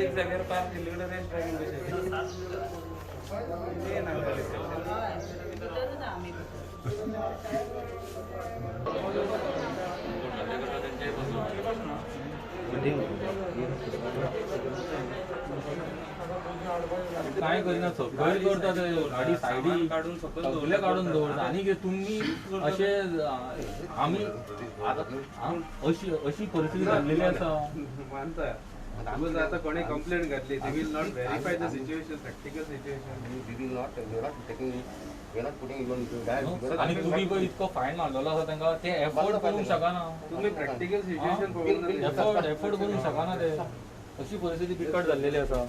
एक जागेवर park केलीकडे race driving काय करिना सगळे करतात गाडी सायडी काढून सगळे काढून दवरता आणि तुम्ही असे आम्ही अशी परिस्थिती झालेली असा मानता Suppose आता कोणी कंप्लेंट घातली, they will not verify the situation, practical situation. We will not, we are not taking, we are not putting even that. आणि तुम्ही पण इतकं फाईन मारलेला असा त्यांना ते एफोर्ड करू शका ना तुम्ही प्रॅक्टिकल सिच्युएशन एफोर्ड करू शका ना ते अशी परिस्थिती बिकट झालेली असा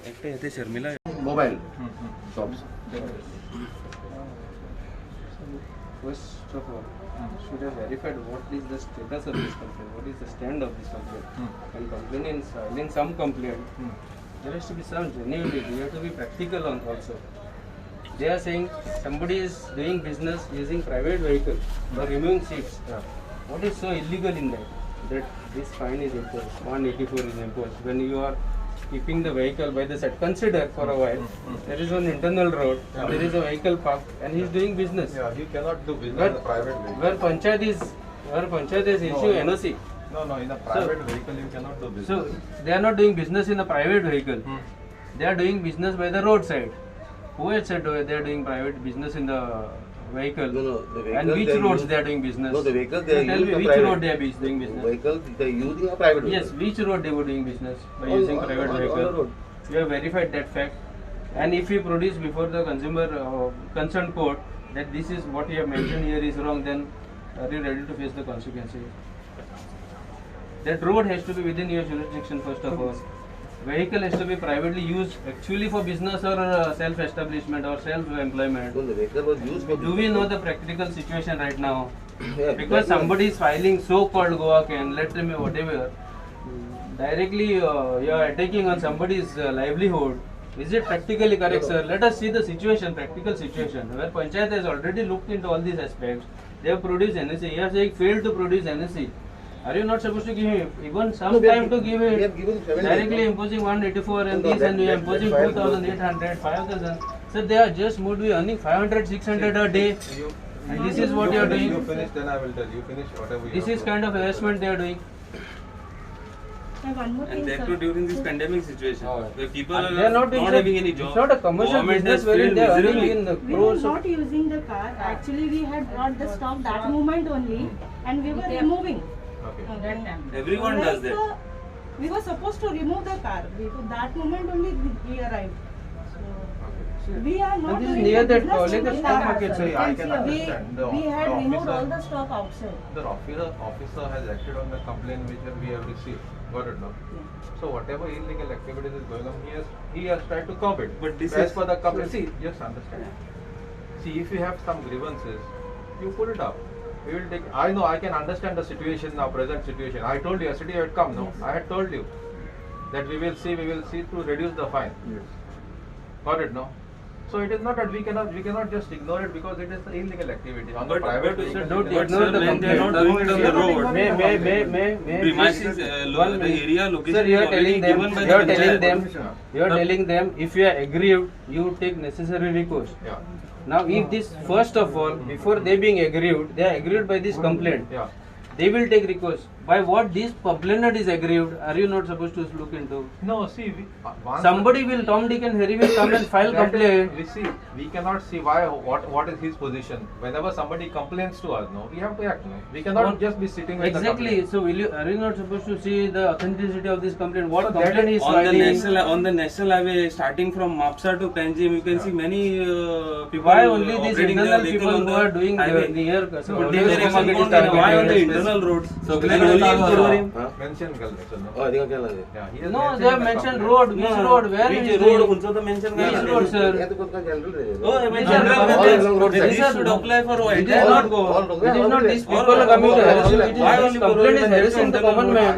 एकटे येते Sharmila Mobile shops. First of all, should have verified what is the status of this complaint, what is the stand of this complaint. When complaint is filing some complaint, there has to be some genuinity. You have to be practical on also. They are saying somebody is doing business using private vehicle or removing seats. What is so illegal in that? That this fine is imposed, 184 is imposed. When you are keeping the vehicle by the side, consider for a while, there is one internal road, there is a vehicle parked and he is doing business. Yeah, he cannot do business in a private vehicle. Where Panchayat is issuing NOC. No, in a private vehicle you cannot do business. So they are not doing business in a private vehicle. They are doing business by the roadside. Who has said they are doing private business in the vehicle? No, the vehicle. And which roads they are doing business? No, the vehicle they are Tell me using which private. road they are doing business? Vehicle they are using a private vehicle. Yes, which road they were doing business by On- using on- private on the vehicle? road. We have verified that fact. And if we produce before the consumer concerned court that this is what you have mentioned here is wrong, then are you ready to face the consequences? That road has to be within your jurisdiction first of all. Vehicle has to be privately used actually for business or self-establishment or self-employment. No, the vehicle was used for. Do we know the practical situation right now? Yeah, Because somebody is filing so-called Goa can, let me whatever, directly you are attacking on somebody's livelihood. Is it practically correct, sir? Let us see the situation, practical situation, where Panchayat has already looked into all these aspects. They have produced NSC. You are saying failed to produce NSC. Are you not supposed to give him even some time to give We it? have given 7 Directly days. imposing 184 and No, this and we are imposing that 2,800, 5,000. Sir, they are just would be earning 500, 600 a day. And this is what you are You doing. finish, then I will tell you. Finish whatever you This have is to. kind of harassment they are doing. One more And thing, that sir. too during this pandemic situation, where people are They are not doing having any job. It's not a commercial Government business has wherein failed they are earning miserably. in the We were crores. not using the car. Actually, we had brought the stock that moment only, and we were removing. Okay. Everyone does that. We were supposed to remove the car. That moment only we arrived. So we are not And this is doing near the that business college in the stock car. market, Sorry, I can We understand. we had the removed all the officer, stock outside. the officer has acted on the complaint which we have received. Got it now? So whatever illegal activities is going on, he has tried to curb it. But this as is- per the complaint. See, just understand. See, if you have some grievances, you put it up. We will take. I know. I can understand the situation now, present situation. I told you yesterday you had come. No, I had told you that we will see to reduce the fine. Got it? No. So it is not that we cannot just ignore it because it is the illegal activity on the But- private but vehicle. Don't But ignore sir, the when they are not complaint. doing it on the road, May premises, One the minute. area location Sir, you is are already telling them. given by You the are telling panchayat. them. You are telling them if you are aggrieved, you take necessary recourse. Yeah. Now, if this first of all, before they being aggrieved, they are aggrieved by this complaint. Yeah. They will take recourse. By what this complainant is aggrieved, are you not supposed to look into? No, see, once Somebody will, Tom, Dick and Harry will come and file that is- complaint. We see, we cannot see why. What is his position? Whenever somebody complains to us, no, we have to act. No, we cannot What- just be sitting with the Exactly. complaint. So, are you not supposed to see the authenticity of this complaint? What So that complaint is is On the filing? national highway, starting from Mapsa to Panjim, you can see many people. Why only these operating their internal vehicle people on who the are doing highway. near But these are market is why on the targeted? internal roads? So, Because only in Purvarim. Mention Mention Galveston. Oh, I think I Yeah, he has No, they have the mentioned company. road, which road, where Which is road? the उनचं तर mention Which काय road, sir? Yeah, तो general है. Oh, I mean General general all maintenance. along road They side. should apply for It is entire not road go. All It is not these All people are coming to all harass you. all It is why this only complaint is Purvarim harassing the mentioned common man.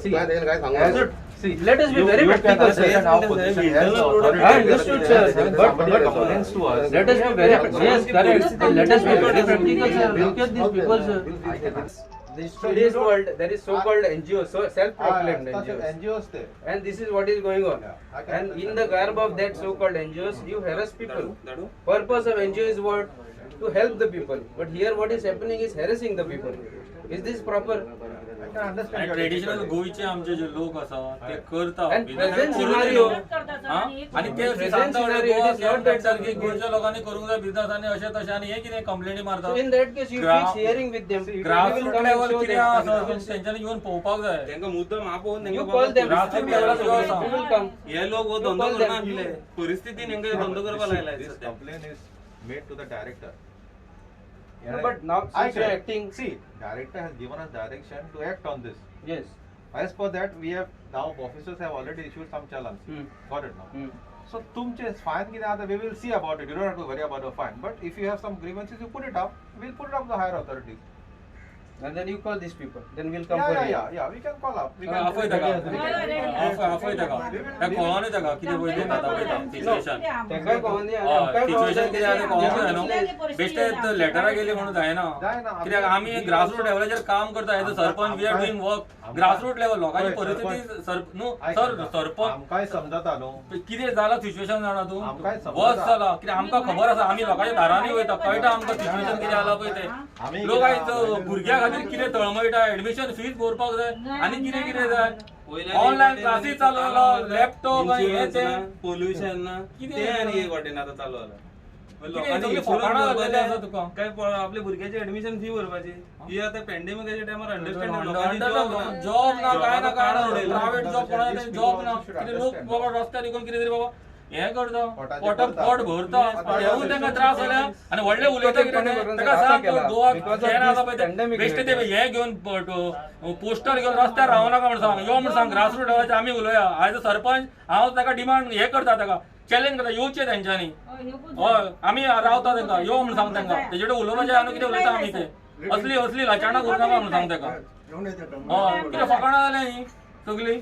See, काय त्याला काय सांगू? Sir, see, let us be very You can practical, sir. understand our position as the Internal road authority. I understood, sir. When But- somebody but- complains to us, Let us be very yes, correct. Let us be very practical, sir. Look at these people, sir. This today's world, there is so-called NGOs, so self-proclaimed NGOs, NGOs there. and this is what is going on. And in the garb of that so-called NGOs, you harass people. Purpose of NGO is what? To help the people. But here, what is happening is harassing the people. Is this proper? I can understand आणि your traditional difficulty. गोयचे आमचे जे लोक आसा ते करतात And business present करून scenario- येयलो. हा? आणि ते Present सांगता scenario, Goa it is not that सारखी गोयच्या लोकांनी करूंक जाय बिझनेस आणि अशें तशें आणि हे कितें कंप्लेनी So मारतात in that case, you Gra- fix hearing with them. Grass We will root come and level show कितें them. आसा तेंच्यांनी येवन पळोवपाक जाय त्यांना मुद्दाम आपण You call them. Grass root level of yours, We will come. हे लोक हो You धंदो call करना them. आपले परिस्थिती नेमका धंदो करपा लागलाय This सध्या. complaint is made to the director. No, but now I since you are can acting, see, director has given us direction to act on this. yes. As per that, we have now officers have already issued some challenge. Hmm. Got it now. Hmm. So तुमचे fine किती आता we will see about it. You don't have to worry about the fine. But if you have some grievances, you put it up. We'll put it up to the higher authorities. And then you call these people. Then we'll come Yeah, for yeah, hearing. yeah. We can call up. We can. afayta ka we can- afayta का त्या कळोन येता का कितें वयता दाखयता situation ताका कळोन दिया, हय आमकांय कळोन सिच्युएशन कितें दिया. आसा कळोंक जाय न्हू बेश्टे लेटरा गेली म्हणून जायना जायना. कित्याक आमी ग्रासरूट लेवलाचेर काम करता as a sarpanch we are doing work grassroot level लोकांची पळय, परिस्थिती न्हू ऐका सर ना. सरपंच आमकांय समजता न्हू. कितें जाला सिच्युएशन जाणा तूं आमकांय समजता. वर्स जाला कित्याक आमकां खबर आसा आमी लोकांच्या दारांनी वयता कळटा आमकां सिच्युएशन कितें जाला पळय आमी तें लोक आयज भुरग्या खातीर कितें तळमळटा एडमिशन फीज भरपाक जाय आनी कितें कितें जाय ऑनलायन क्लासीस चालू जाला लॅपटॉप आनी हें तें पोल्युशन ना कितें ते जालें? आणि एक वाटेन आता चालू आला कितें सगळी फकाणां घातलेली आसा तुका काय आपल्या भुरग्याची ऍडमिशन फी भरपाची ही आता पॅन्डेमिकाच्या टायमार अंडरस्टँड जॉब ना काय ना काय ना प्रायव्हेट जॉब कोणाला जॉब ना कितें लोक बाबा रस्त्यार इकून कितें तरी बाबा हें करता पोट भरता हेवूय तांकां त्रास जाल्या आनी व्हडले उलयता कितें ताका सांग गोवा कॅन आसा पळय तें बेश्टे ते हें घेवन पोस्टर घेवन रस्त्यार रावं नाका म्हण सांग यो म्हण सांग ग्रासरूट लेवलाचेर आमी उलोवया आयज सरपंच हांव ताका डिमांड हें करता ताका चॅलेंज करता येवचें तेंच्यांनी हय आमी रावता तांकां यो म्हण सांग तांकां तेजे कडेन उलोवपाचें आनी कितें उलयता आमी ते असली लाचाणां करूं नाका म्हण सांग ताका हय कितें फकाणां जाल्या ही सगळी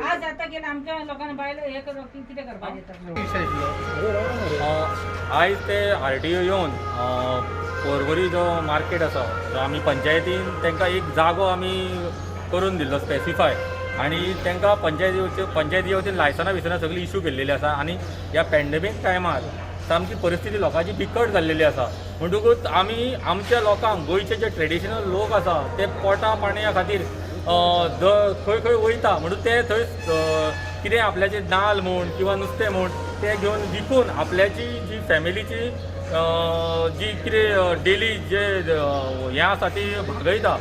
आज आता की आमच्या लोकांना बायला हे करू किती करपाक आयज ते RTO येवन पर्वरी जो मार्केट आसा जो आमी पंचायतीन तांकां एक जागो आमी करून दिल्लो स्पेसिफाय आनी तांकां पंचायती वतीन लायसनां बिसनां सगळीं इश्यू केल्लेली आसा आनी ह्या पॅन्डेमीक टायमार सामकी परिस्थिती लोकांची बिकट जाल्लेली आसा म्हणटकूच आमी आमच्या लोकांक गोंयचे जे ट्रेडिशनल लोक आसा ते पोटा पाणया खातीर खंय खंय वयता म्हणून ते थंय कितें आपल्याचे नाल्ल म्हूण किंवा नुस्तें म्हूण ते घेवन विकून आपल्याची जी फॅमिलीची जी कितें डेली जे हें आसा ती भागयता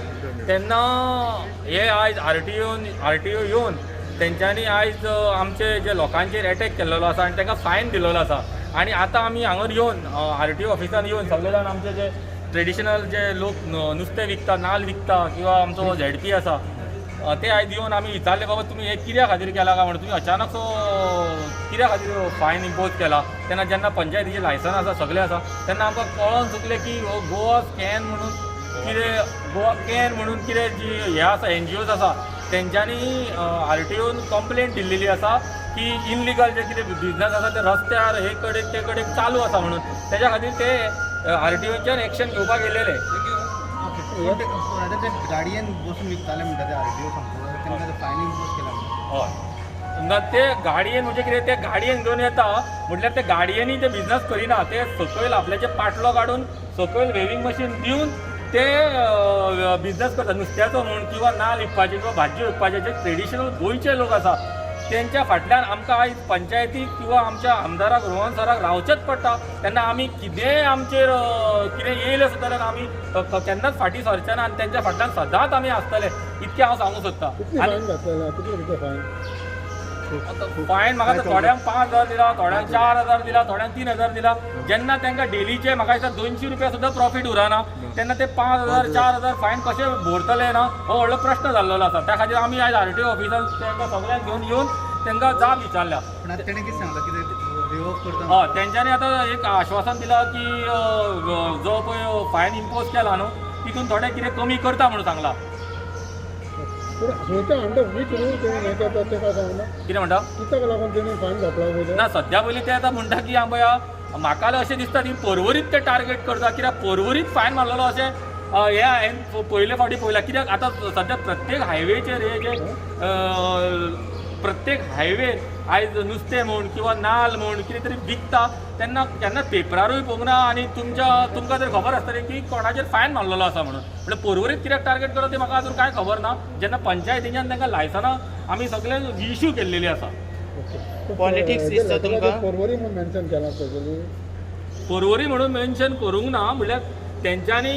तेन्ना हे आयज RTO येवन तेंच्यांनी आयज आमचे जे लोकांचेर एटॅक केल्लो आसा आनी तांकां फायन दिल्लो आसा आनी आतां आमी हांगर येवन RTO ऑफिसान येवन सगळे जाण आमचे जे ट्रेडिशनल जे लोक नुस्तें विकता नाल्ल विकता किंवा आमचो ZP आसा ते आयज येवन आमी विचारले बाबा तुमी हे कित्या खातीर केला काय म्हणून तुमी अचानक कित्या खातीर फायन इम्पोज केला तेन्ना जेन्ना पंचायतीचे लायसन आसा सगळें आसा तेन्ना आमकां कळोन चुकलें की गोवा कॅन म्हणून कितें जी हे आसा NGOs आसा तेंच्यांनी RTOन कंप्लेंट दिल्लेली आसा की इनलिगल जे कितें बिझनस आसा ते रस्त्यार हे कडेन ते कडेन चालू आसा म्हणून तेज्या खातीर ते RTOच्यान एक्शन घेवपाक येयलेले गाडयेन बसून विकताले म्हणटा ते RTO सांगता तेन्ना फायन इम्पोज केला हय ते गाडयेन म्हणजे कितें ते गाडयेन घेवन येता म्हटल्यार ते गाडयेनी ते बिझनस करिना ते सकयल आपल्याचे पाटलो काडून सकयल वेविंग मशीन दिवन ते बिझनस करता नुस्त्याचो म्हूण किंवा नाल्ल विकपाचे किंवा भाजयो विकपाचे जे ट्रेडिशनल गोंयचे लोक आसा तेंच्या फाटल्यान आमकां आयज पंचायतीक किंवा आमच्या आमदाराक रोहन सराक रावचेंच पडटा तेन्ना आमी कितेंय आमचेर कितें येयलें सुद्दां जाल्यार आमी केन्नाच फाटीं सरचे ना आनी तेंच्या फाटल्यान सदांच आमी आसतले इतकें हांव सांगूं सोदतां फायन म्हाका थोड्यांक 5,000 दिला थोड्यांक 4,000 दिला थोड्यांक 3,000 दिला जेन्ना तांकां डेलीचे म्हाका दिसता 200 रुपया सुद्दां प्रॉफीट उरना तेन्ना ते 5,000 4,000 फायन कशें भरतले ना हो व्हडलो प्रश्न जाल्लो आसा. त्या खातीर आमी आयज RTO ऑफिसान तांकां सगळ्यांक घेवन येवन तांकां जाब विचारल्या. पण आता तेणे कितें सांगला कितें रिवोक करता हय तेंच्यांनी आतां एक आश्वासन दिलां की जो पळय फायन इम्पोज केला न्हू तितून थोडें कितें कमी करता म्हणून सांगलां. कितें म्हणटा ना सद्या पयलीं ते आतां म्हणटा की हांव पळया म्हाका अशें दिसता ती पर्वरीत ते टार्गेट करता कित्याक पर्वरीत फायन मारलेलो अशें हे हांवें पयले फावटी पळयलां. कित्याक आतां सद्या प्रत्येक हायवेचेर हे जे प्रत्येक हायवे आयज नुस्तें म्हूण किंवा नाल्ल म्हूण कितें तरी विकता तेन्ना केन्ना पेपरारूय पळोवंक ना आनी तुमकां तर खबर आसतलें की कोणाचेर फायन मारलेलो आसा म्हणून. म्हणजे पर्वरीत कित्याक टार्गेट करता तें म्हाका अजून कांय खबर ना. जेन्ना पंचायतीच्यान तांकां लायसनां आमी सगळे इश्यू केल्लेली आसा. पॉलिटिक्स दिसता तुमकां पर्वरी म्हणून मेन्शन करूंक ना म्हणल्यार तेंच्यांनी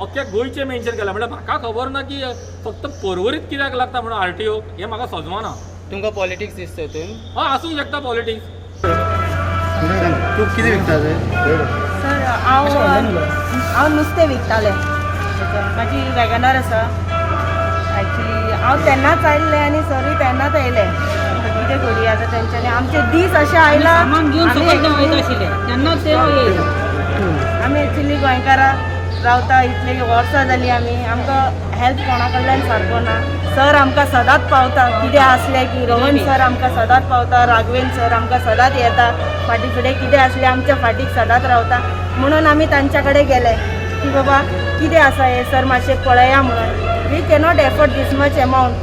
अख्ख्या गोंयचें मेन्शन केलां. म्हणल्यार म्हाका खबर ना की फक्त पर्वरीत कित्याक लागता म्हणून RTO हें म्हाका सजमाना. तुमकां पॉलिटिक्स दिसता हितून हय आसूंक शकता पॉलिटिक्स. तूं कितें विकता सर हांव नुस्तें विकतालें. म्हाजी वॅगनार आसा. एक्चुली हांव तेन्नाच आयिल्लें आनी सरूय तेन्नाच येयलें. कितें करूया आतां तेंच्यांनी आमचे दीस अशें आयला सामान घेवन सकयल वयता आशिल्ले तेन्ना ते येयले. आमी एक्चुली गोंयकारां रावता इतली वर्सां जालीं आमकां हेल्प कोणा कडल्यान सारको ना. सर आमकां सदांच पावता कितें आसलें की रमण सर आमकां सदांच पावता, राघवेन सर आमकां सदांच येता. फाटीं फुडें कितें आसलें आमच्या फाटीक सदांच रावता. म्हणून आमी तांच्या कडेन गेले की बाबा कितें आसा हें सर मातशें पळया म्हणून. We cannot afford this much amount.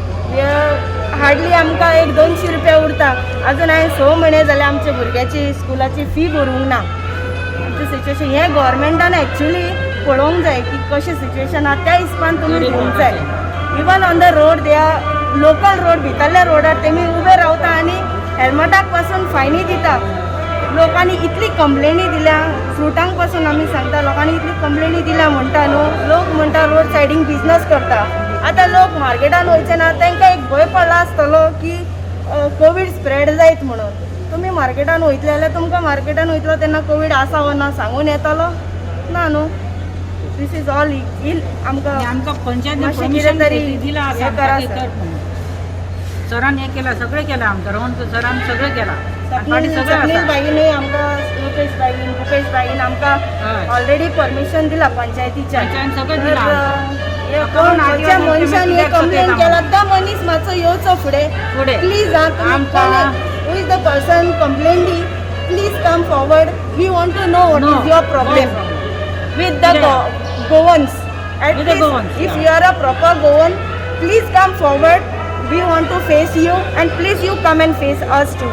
Hardly आमकां 100-200 रुपया उरता. अजून हांवें 6 म्हयने जाले आमच्या भुरग्याची स्कुलाची फी भरूंक ना. आमचें सिच्युएशन हें गोवोरमेंटान एक्चुली पळोवंक जाय की कशें सिच्युएशन आहा त्या हिसपान तुमी दिवंक जाय. Even on the road they are local road भितरल्या रोडार तेमी उबे रावता आनी हेल्मेटाक पासून फायनी दिता. लोकांनी इतली कंप्लेनी दिल्या फ्रुटांक पासून आमी सांगता लोकांनी इतली कंप्लेनी दिल्या म्हणटा न्हू. लोक म्हणटा रोड सायडीक बिजनस करता. आतां लोक मार्केटान वयचे ना तांकां एक भंय पडला आसतलो की कोवीड स्प्रेड जायत म्हणून. तुमी मार्केटान वयतले जाल्यार तुमकां मार्केटान वयतलो तेन्ना कोवीड आसा वा ना सांगून येतालो ना न्हू. दीस इज ऑल आमकां पंचायत मातशें कितें तरी दिला हें करा सर. सरान हें केलां सगळें केलां आमकां रवण सरान सगळें केलां. सपनील बाईनूय आमकां रुपेश बाईन भुपेश बाईन आमकां ऑलरेडी परमिशन दिला पंचायतीच्यान. सगळें दिलां. कोण खंयच्या मनशान हे कंप्लेन केला तो मनीस मातसो येवचो फुडें please. Who is the person complainant please come forward. We want to know what is your problem with the Goans. At least if you are a proper Goan, please come forward. We want to face you and please you come and face us too.